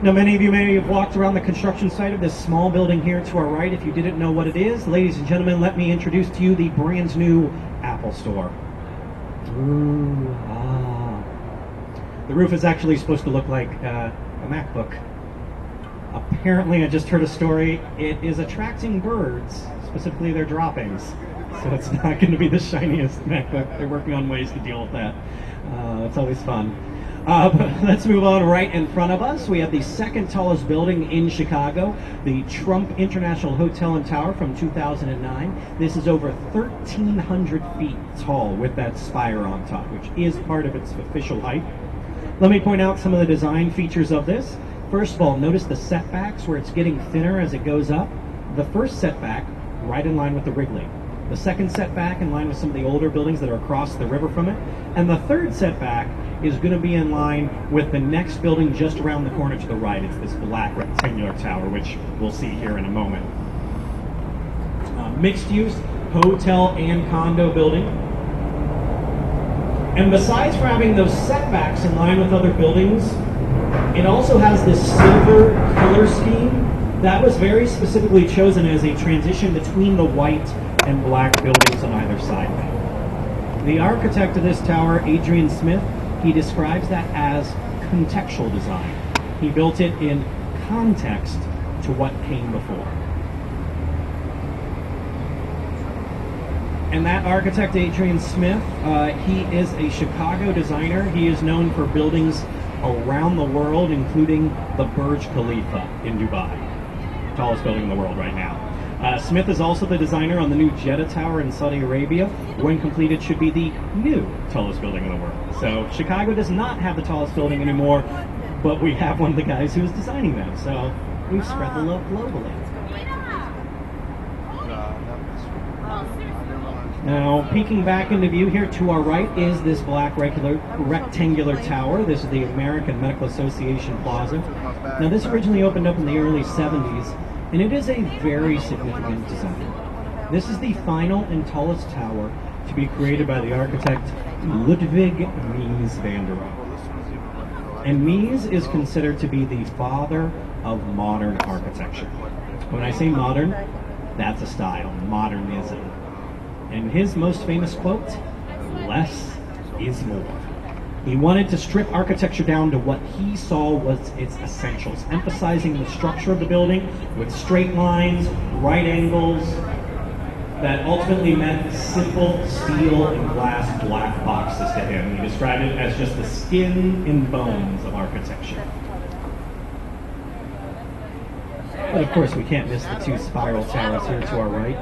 Now, many of you may have walked around the construction site of this small building here to our right. If you didn't know what it is, ladies and gentlemen, let me introduce to you the brand new Apple Store. Ooh, ah. The roof is actually supposed to look like a MacBook. Apparently, I just heard a story, it is attracting birds, specifically their droppings. So it's not going to be the shiniest MacBook. They're working on ways to deal with that. It's always fun. But let's move on. Right in front of us, we have the second tallest building in Chicago, the Trump International Hotel and Tower from 2009. This is over 1,300 feet tall with that spire on top, which is part of its official height. Let me point out some of the design features of this. First of all, notice the setbacks where it's getting thinner as it goes up. The first setback, right in line with the Wrigley. The second setback in line with some of the older buildings that are across the river from it. And the third setback is going to be in line with the next building just around the corner to the right. It's this black rectangular tower, which we'll see here in a moment. Mixed use hotel and condo building. And besides for having those setbacks in line with other buildings, it also has this silver color scheme that was very specifically chosen as a transition between the white and black buildings on either side. The architect of this tower, Adrian Smith, he describes that as contextual design. He built it in context to what came before. And that architect, Adrian Smith, he is a Chicago designer. He is known for buildings around the world, including the Burj Khalifa in Dubai, tallest building in the world right now. Smith is also the designer on the new Jeddah Tower in Saudi Arabia. When completed, should be the new tallest building in the world. So Chicago does not have the tallest building anymore, but we have one of the guys who is designing them. So we've spread the love globally. Now, peeking back into view here to our right is this black rectangular tower. This is the American Medical Association Plaza. Now, this originally opened up in the early 70s, and it is a very significant design. This is the final and tallest tower to be created by the architect Ludwig Mies van der Rohe. And Mies is considered to be the father of modern architecture. When I say modern, that's a style, modernism. And his most famous quote, "Less is more." He wanted to strip architecture down to what he saw was its essentials, emphasizing the structure of the building with straight lines, right angles, that ultimately meant simple steel and glass black boxes to him. He described it as just the skin and bones of architecture. But of course, we can't miss the two spiral towers here to our right,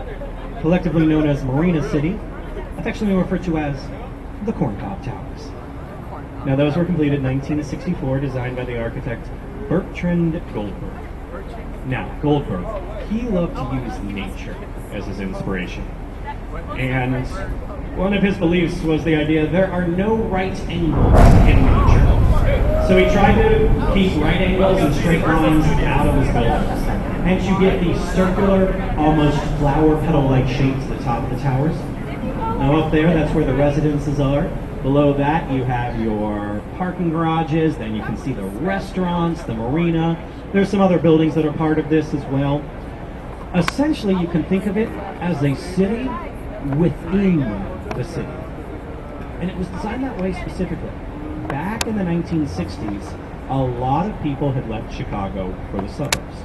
collectively known as Marina City, affectionately referred to as the Corncob Towers. Now, those were completed in 1964, designed by the architect Bertrand Goldberg. Now, Goldberg, he loved to use nature as his inspiration. And one of his beliefs was the idea there are no right angles in nature. So he tried to keep right angles and straight lines out of his buildings. Hence you get these circular, almost flower petal-like shapes at the top of the towers. Now up there, that's where the residences are. Below that, you have your parking garages, then you can see the restaurants, the marina. There's some other buildings that are part of this as well. Essentially, you can think of it as a city within the city. And it was designed that way specifically. Back in the 1960s, a lot of people had left Chicago for the suburbs.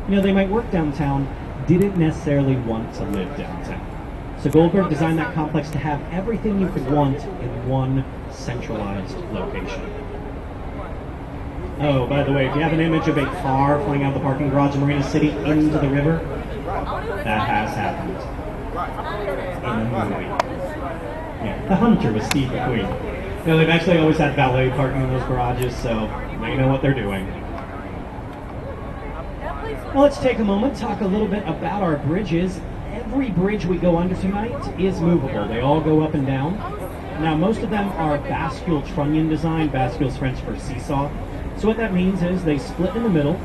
You know, they might work downtown, didn't necessarily want to live downtown. So Goldberg designed that complex to have everything you could want in one centralized location. Oh, by the way, if you have an image of a car flying out of the parking garage in Marina City into the river, that has happened in a movie. Yeah, The Hunter with Steve McQueen. You know, they've actually always had valet parking in those garages, so they know what they're doing. Well, let's take a moment, talk a little bit about our bridges. Every bridge we go under tonight is movable. They all go up and down. Now, most of them are bascule trunnion design. Bascule is French for seesaw. So what that means is they split in the middle,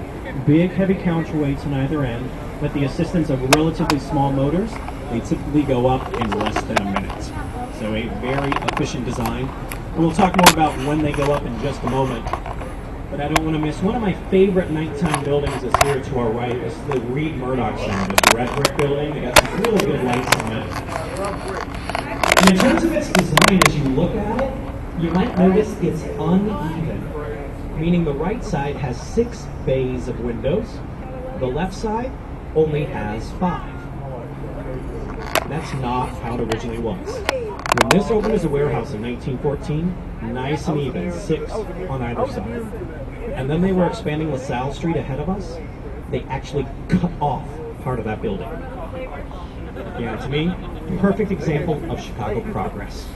big heavy counterweights on either end. With the assistance of relatively small motors, they typically go up in less than a minute. So a very efficient design. And we'll talk more about when they go up in just a moment. But I don't want to miss one of my favorite nighttime buildings is here to our right. It's the Reed Murdoch Center, the red brick building. They got some really good lights on it. And in terms of its design, as you look at it, you might notice it's uneven, meaning the right side has 6 bays of windows. The left side only has 5. That's not how it originally was. When this opened as a warehouse in 1914, nice and even, 6 on either side. And then they were expanding LaSalle Street ahead of us. They actually cut off part of that building. Yeah, to me, perfect example of Chicago progress.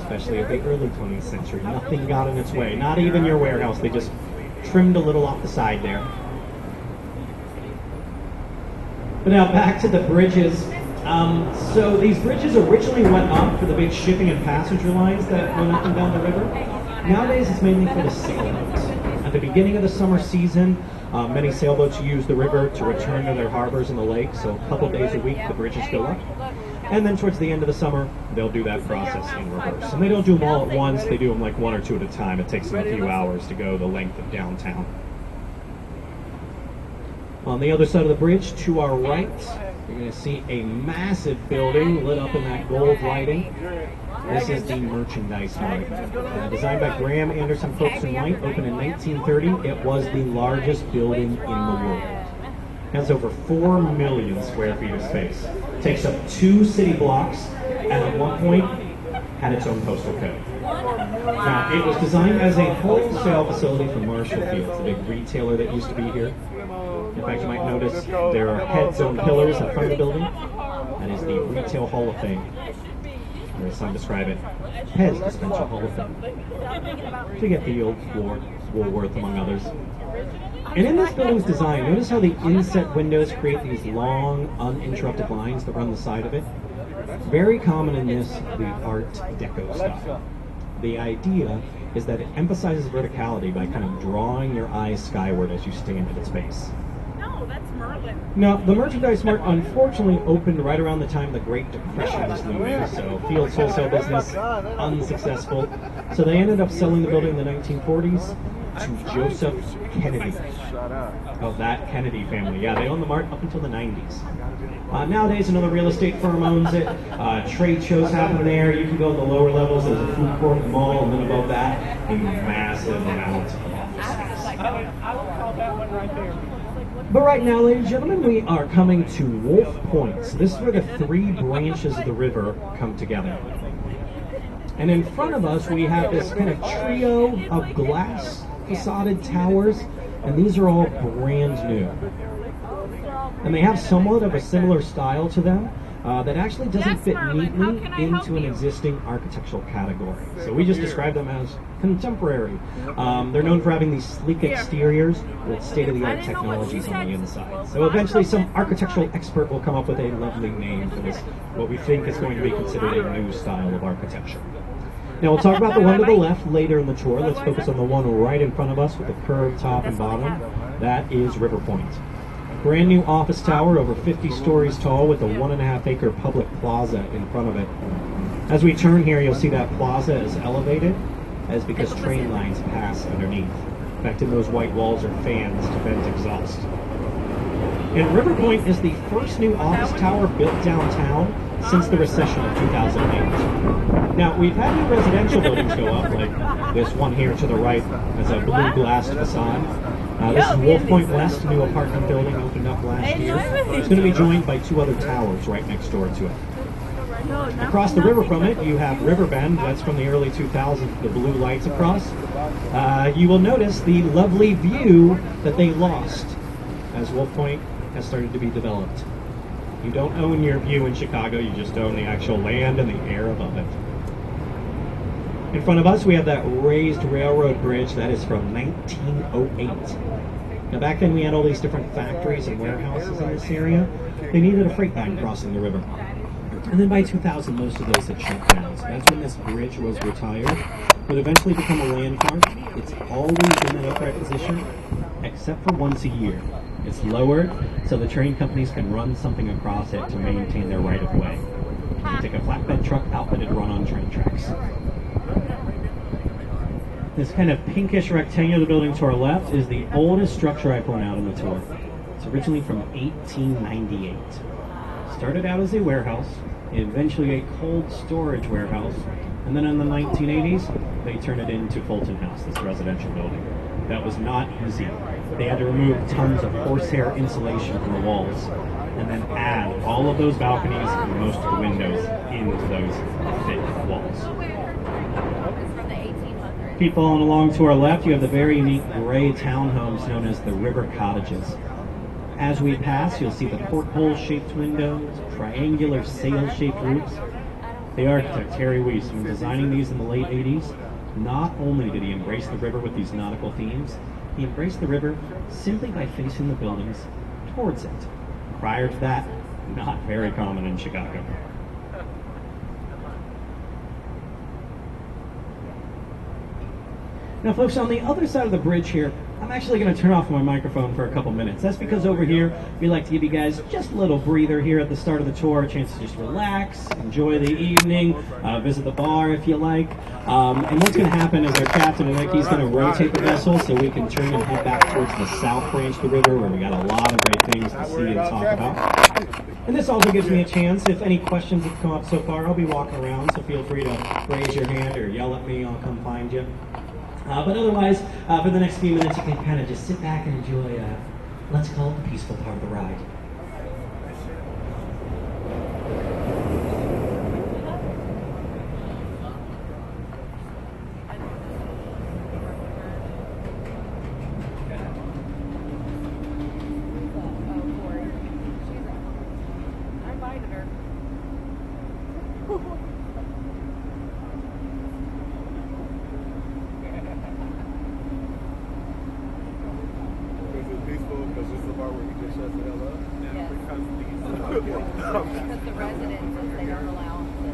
Especially at the early 20th century. Nothing got in its way. Not even your warehouse. They just trimmed a little off the side there. But now back to the bridges. So these bridges originally went up for the big shipping and passenger lines that went up and down the river. Nowadays it's mainly for the sailboats. At the beginning of the summer season, many sailboats use the river to return to their harbors in the lake, so a couple days a week the bridges go up. And then towards the end of the summer, they'll do that process in reverse. And they don't do them all at once, they do them like 1 or 2 at a time. It takes them a few hours to go the length of downtown. On the other side of the bridge, to our right, you're going to see a massive building lit up in that gold lighting. This is the Merchandise Mart. Designed by Graham Anderson Folks and White, opened in 1930. It was the largest building in the world. It has over 4 million square feet of space. Takes up 2 city blocks, and at one point had its own postal code. Now, it was designed as a wholesale facility for Marshall Fields, the big retailer that used to be here. In fact, you might notice there are head-zone pillars in front of the building. That is the Retail Hall of Fame. Or as some describe it, Pez Dispenser Hall of Fame. To get the old Woolworth, among others. And in this building's design, notice how the inset windows create these long, uninterrupted lines that run the side of it. Very common in this, the Art Deco style. The idea is that it emphasizes verticality by kind of drawing your eyes skyward as you stand at its base. No, that's Merlin. Now, the Merchandise Mart unfortunately opened right around the time the Great Depression was looming, so Field's wholesale business unsuccessful. So they ended up selling the building in the 1940s to Joseph Kennedy of that Kennedy family. Yeah, they owned the Mart up until the 90s. Nowadays, another real estate firm owns it. Trade shows happen there. You can go in the lower levels. There's a food court, a mall, and then above that, a massive amount of office space. I would call that one right there. But right now, ladies and gentlemen, we are coming to Wolf Point. So this is where the 3 branches of the river come together. And in front of us, we have this kind of trio of glass facaded towers, and these are all brand new. And they have somewhat of a similar style to them that actually doesn't fit neatly into an existing architectural category. So we just describe them as contemporary. They're known for having these sleek exteriors with state-of-the-art technologies on the inside. So eventually some architectural expert will come up with a lovely name for this, what we think is going to be considered a new style of architecture. Now we'll talk about the one to the left later in the tour. Let's focus on the one right in front of us with the curved top and bottom. That is River Point. Brand new office tower over 50 stories tall with a 1.5-acre public plaza in front of it. As we turn here, you'll see that plaza is elevated, as because train lines pass underneath. In fact, in those white walls are fans to vent exhaust. And River Point is the first new office tower built downtown since the recession of 2008. Now, we've had new residential buildings go up, like this one here to the right has a blue glass facade. This is Wolf Point West, a new apartment building opened up last year. It's going to be joined by 2 other towers right next door to it. Across the river from it, you have Riverbend. That's from the early 2000s, the blue lights across. You will notice the lovely view that they lost as Wolf Point has started to be developed. You don't own your view in Chicago, you just own the actual land and the air above it. In front of us, we have that raised railroad bridge that is from 1908. Now, back then, we had all these different factories and warehouses in this area. They needed a freight line crossing the river. And then by 2000, most of those had shut down. So that's when this bridge was retired. Would eventually become a landmark. It's always in an upright position, except for once a year. It's lowered so the train companies can run something across it to maintain their right-of-way. Take a flatbed truck outfitted to run on train tracks. This kind of pinkish rectangular building to our left is the oldest structure I point out on the tour. It's originally from 1898. Started out as a warehouse, eventually a cold storage warehouse, and then in the 1980s, they turned it into Fulton House, this residential building. That was not easy. They had to remove tons of horsehair insulation from the walls, and then add all of those balconies and most of the windows into those thick walls. Keep following along to our left, you have the very neat gray townhomes known as the River Cottages. As we pass, you'll see the porthole-shaped windows, triangular sail-shaped roofs. The architect, Terry Weiss, when designing these in the late 80s, not only did he embrace the river with these nautical themes, he embraced the river simply by facing the buildings towards it. Prior to that, not very common in Chicago. Now folks, on the other side of the bridge here, I'm actually going to turn off my microphone for a couple minutes. That's because over here, we like to give you guys just a little breather here at the start of the tour, a chance to just relax, enjoy the evening, visit the bar if you like. And what's going to happen is our captain, he's going to rotate the vessel so we can turn and head back towards the south branch of the river where we got a lot of great things to see and talk about. And this also gives me a chance, if any questions have come up so far, I'll be walking around, so feel free to raise your hand or yell at me, I'll come find you. But otherwise, for the next few minutes, you can kind of just sit back and enjoy, let's call it the peaceful part of the ride. Because the residents, they don't allow them to.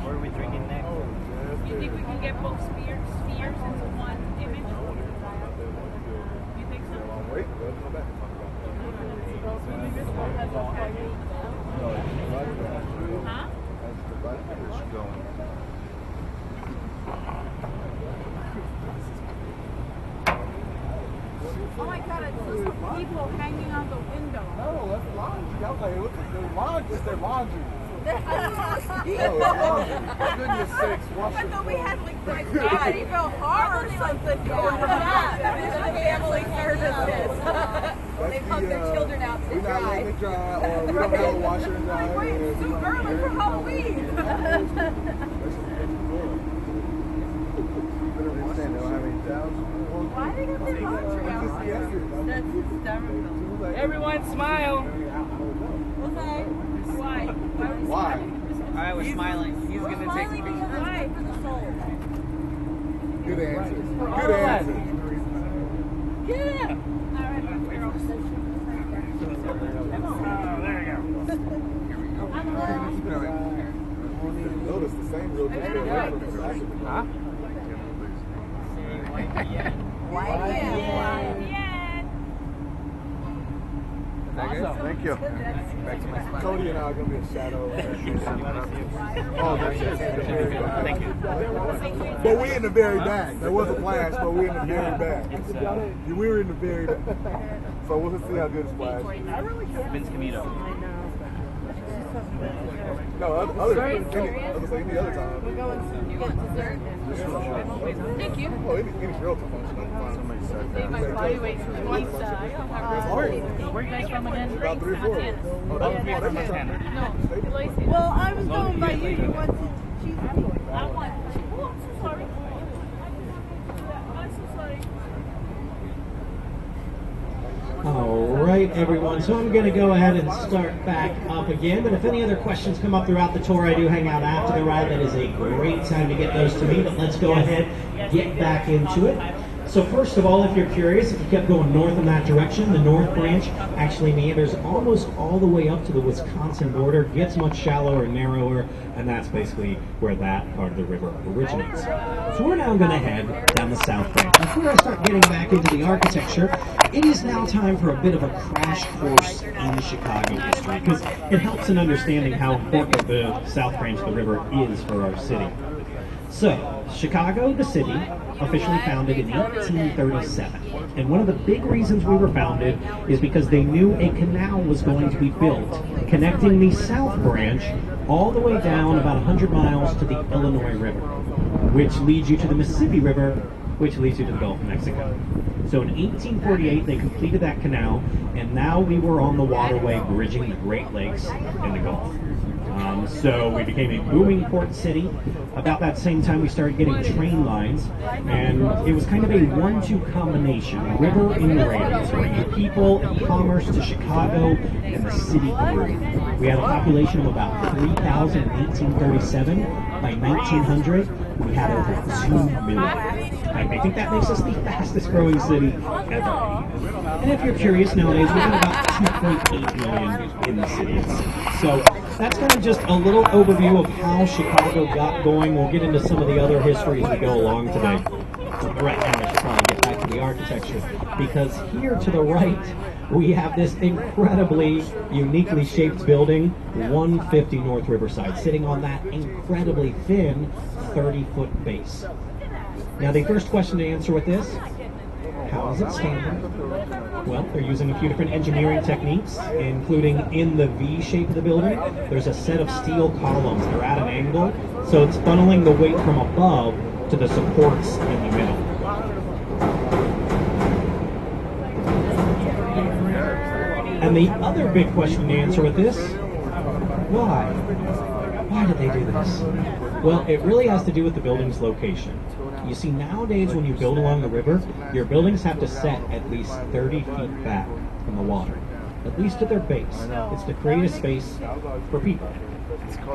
What are we drinking next? You think we can get both spheres into one image? You think so? Wait, let's go back and talk about Huh? that's the bike that you're going. Oh my god, I saw some people hanging on the window. No, that's laundry. I was like, look at their laundry. It's their laundry. For goodness sakes, wash I your thought we had like clothes. God, you felt hard or something. Family services. They pump their children out to we're not dry. letting it dry, or we don't have a washer and dryer. Wait, it's too early for Halloween. Why are they going to laundry outside? That's hysterical. Everyone smile. Okay. Why? Why? Alright, we're smiling. He's gonna take a picture. Why? Good answer. Good answer. Yeah. Notice the same road just go right from the back. Huh? Thank you. Cody and I are going to be a shadow. Oh, that's it. Thank you. But we in the very back. There was a flash, but we in the very back. We were in the very back. So we'll just see how good it's flash. Vince Camito. No, any other time. We're going to get dessert. Thank you. Oh, any real time. Save my body weight from the pizza. I don't have Where are you guys from again? About 3 or 4. Oh, that's Montana. No. Well, I was going by you. You wanted cheese pizza. I want. Oh, I'm so sorry. I'm so sorry. All right, everyone. So I'm going to go ahead and start back up again. But if any other questions come up throughout the tour, I do hang out after the ride. That is a great time to get those to me. But let's go ahead, get back into it. So first of all, if you're curious, if you kept going north in that direction, the north branch actually meanders almost all the way up to the Wisconsin border, gets much shallower and narrower, and that's basically where that part of the river originates. So we're now going to head down the south branch. Before I start getting back into the architecture, it is now time for a bit of a crash course in Chicago history, because it helps in understanding how important the south branch of the river is for our city. So, Chicago, the city, officially founded in 1837. And one of the big reasons we were founded is because they knew a canal was going to be built, connecting the South Branch all the way down about 100 miles to the Illinois River, which leads you to the Mississippi River, which leads you to the Gulf of Mexico. So in 1848, they completed that canal, and now we were on the waterway bridging the Great Lakes and the Gulf. So we became a booming port city. About that same time, we started getting train lines, and it was kind of a 1-2 combination, river and rails, bringing people and commerce to Chicago, and the city grew. We had a population of about 3,000 in 1837. By 1900, we had over 2 million. I think that makes us the fastest growing city ever. And if you're curious, nowadays we have about 2.8 million in the city itself. So that's kind of just a little overview of how Chicago got going. We'll get into some of the other history as we go along today. Right now, I should probably get back to the architecture, because here to the right, we have this incredibly uniquely shaped building, 150 North Riverside, sitting on that incredibly thin 30-foot base. Now, the first question to answer with this, how is it standing? Well, they're using a few different engineering techniques, including in the V shape of the building, there's a set of steel columns. They're at an angle, so it's funneling the weight from above to the supports in the middle. And the other big question to answer with this, why? Why did they do this? Well, it really has to do with the building's location. You see, nowadays when you build along the river, your buildings have to set at least 30 feet back from the water, at least at their base. It's to create a space for people.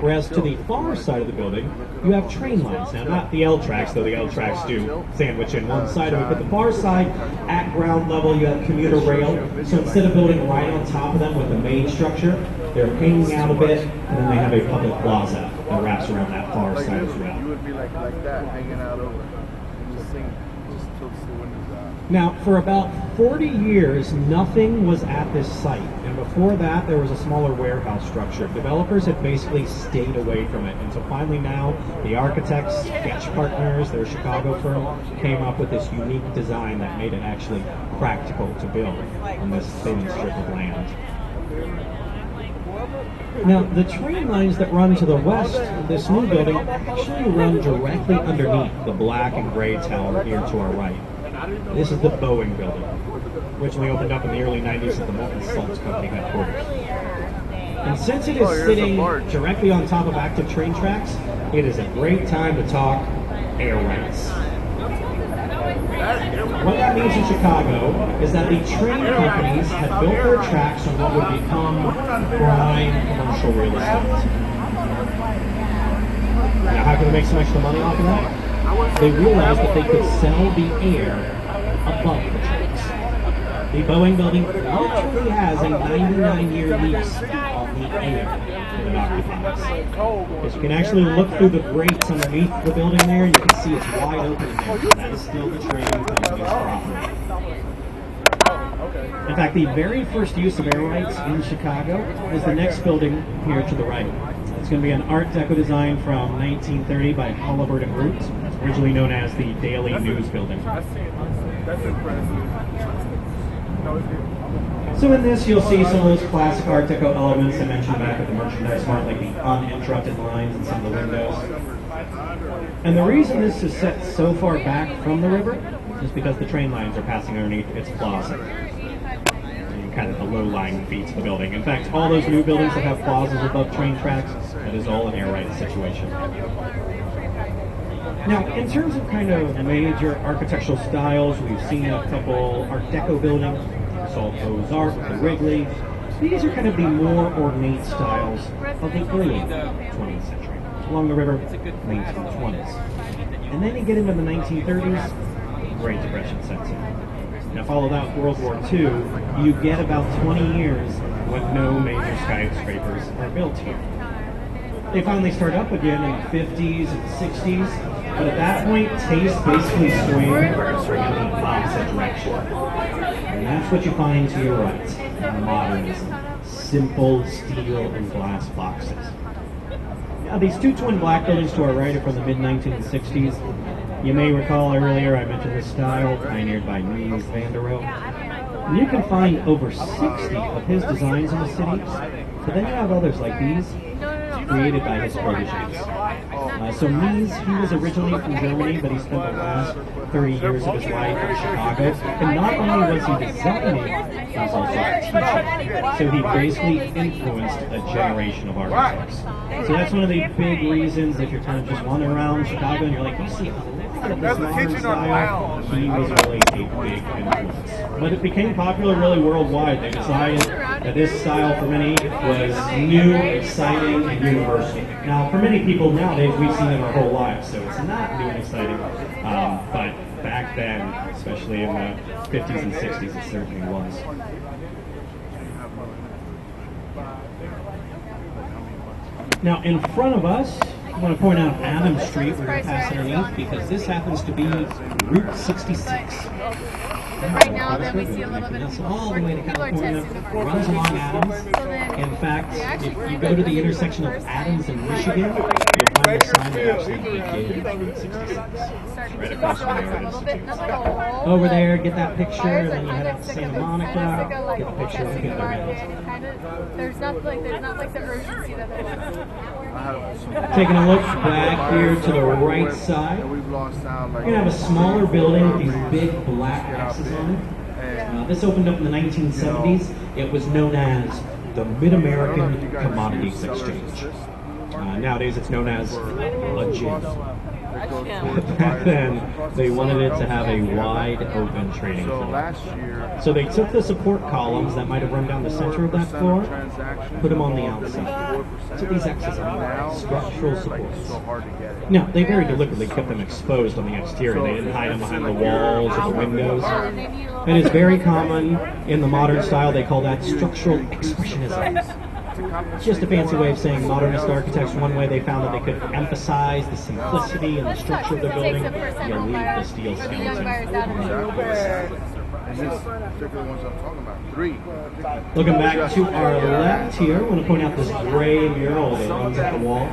Whereas to the far side of the building, you have train lines. Now, not the L tracks, though the L tracks do sandwich in one side of it, but the far side, at ground level, you have commuter rail. So instead of building right on top of them with the main structure, they're hanging out a bit, and then they have a public plaza that wraps around that far side as well. You would be like that, hanging out over. Just tilts the windows out. Now, for about 40 years, nothing was at this site. And before that, there was a smaller warehouse structure. Developers had basically stayed away from it. And so finally now, the architects, sketch partners, their Chicago firm, came up with this unique design that made it actually practical to build on this thin strip of land. Now, the train lines that run to the west of this new building actually run directly underneath the black and gray tower here to our right. This is the Boeing building, originally opened up in the early 90s at the Molten Salts Company headquarters. And since it is sitting directly on top of active train tracks, it is a great time to talk air rights. What that means in Chicago is that the train companies had built their tracks on what would become prime commercial real estate. Now, how can they make some extra money off of that? They realized that they could sell the air above the tracks. The Boeing building literally has a 99-year lease on the air that it occupies. Because you can actually look through the grates underneath the building there, and you can see it's wide open in there. That is still the train company's property. In fact, the very first use of air rights in Chicago is the next building here to the right. It's going to be an Art Deco design from 1930 by Halliburton and Root. It's originally known as the Daily News Building. That's impressive. So in this, you'll see some of those classic Art Deco elements I mentioned back at the merchandise mart, like the uninterrupted lines in some of the windows. And the reason this is set so far back from the river is because the train lines are passing underneath its plaza. Kind of the low-lying feats of the building. In fact, all those new buildings that have plazas above train tracks, that is all an air right situation. Now, in terms of kind of major architectural styles, we've seen a couple Art Deco buildings. We saw Beaux-Arts, the Wrigley. These are kind of the more ornate styles of the early 20th century, along the river, 1920s. And then you get into the 1930s, Great Depression sets in. Now follow that World War II, you get about 20 years when no major skyscrapers are built here. They finally start up again in the 50s and 60s, but at that point, taste basically swing in the opposite direction. And that's what you find to your right, modernism. Simple steel and glass boxes. Now these two twin black buildings to our right are from the mid-1960s. You may recall earlier I mentioned this style, pioneered by Mies van der Rohe. And you can find over 60 of his designs in the city, but then you have others like these, created by his proteges. So Mies, he was originally from Germany, but he spent the last 30 years of his life in Chicago. And not only was he designing, he was also teaching. So he basically influenced a generation of architects. So that's one of the big reasons if you're kind of just wandering around Chicago and you're like, you see this modern style, he was really a big influence. But it became popular really worldwide. They decided that this style for many was new, exciting, and universal. Now, for many people nowadays, we've seen it our whole lives, so it's not new and exciting. But back then, especially in the 50s and 60s, it certainly was. Now, in front of us, I want to point out Adams Street. We're going to pass underneath because this happens to be Route 66. Right now, then we see a little bit of all the way to people are California, testing the runs along Adams. In fact, if you go to the intersection of Adams and Michigan, you'll find a sign that actually begins Route 66. Right across from there. Over there, get that picture, and then you head out to Santa Monica, get the picture, and get there. There's not like the urgency that there was. Taking a look back here to the right side, you're going to have a smaller building with these big black X's on it. This opened up in the 1970s. It was known as the Mid-American Commodities Exchange. Nowadays it's known as a gym. Back then, they wanted it to have a wide open trading floor. So they took the support columns that might have run down the center of that floor, put them on the outside. So these X's are structural supports. Now, they very deliberately kept them exposed on the exterior. They didn't hide them behind the walls or the windows. It is very common in the modern style. They call that structural expressionism. It's just a fancy way of saying modernist architects. One way they found that they could emphasize the simplicity and the structure of the building, you leave the steel skeleton. Looking back to our left here, I want to point out this gray mural that runs up the wall.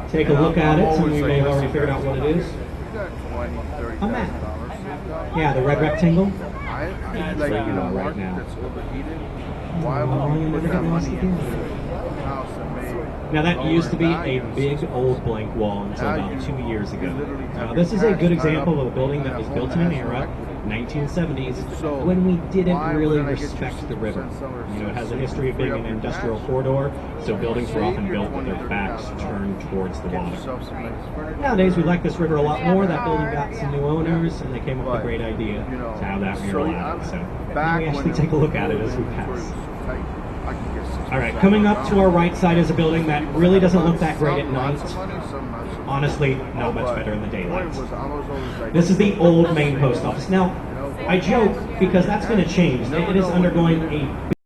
Take a look at it. Some of you may have already figured out what it is. A map. Yeah, the red rectangle. That's right now. Now that used to be a big old blank wall until about 2 years ago. This is a good example of a building that was built in an era, 1970s, when we didn't really respect the river. You know, it has a history of being an industrial corridor, so buildings were often built with their backs turned towards the water. Nowadays we like this river a lot more. That building got some new owners, and they came up with a great idea to have that mural out. So we actually take a look at it as we pass. Alright, coming up to our right side is a building that really doesn't look that great at night. Honestly, not much better in the daylight. This is the old main post office. Now, I joke because that's going to change. It is undergoing a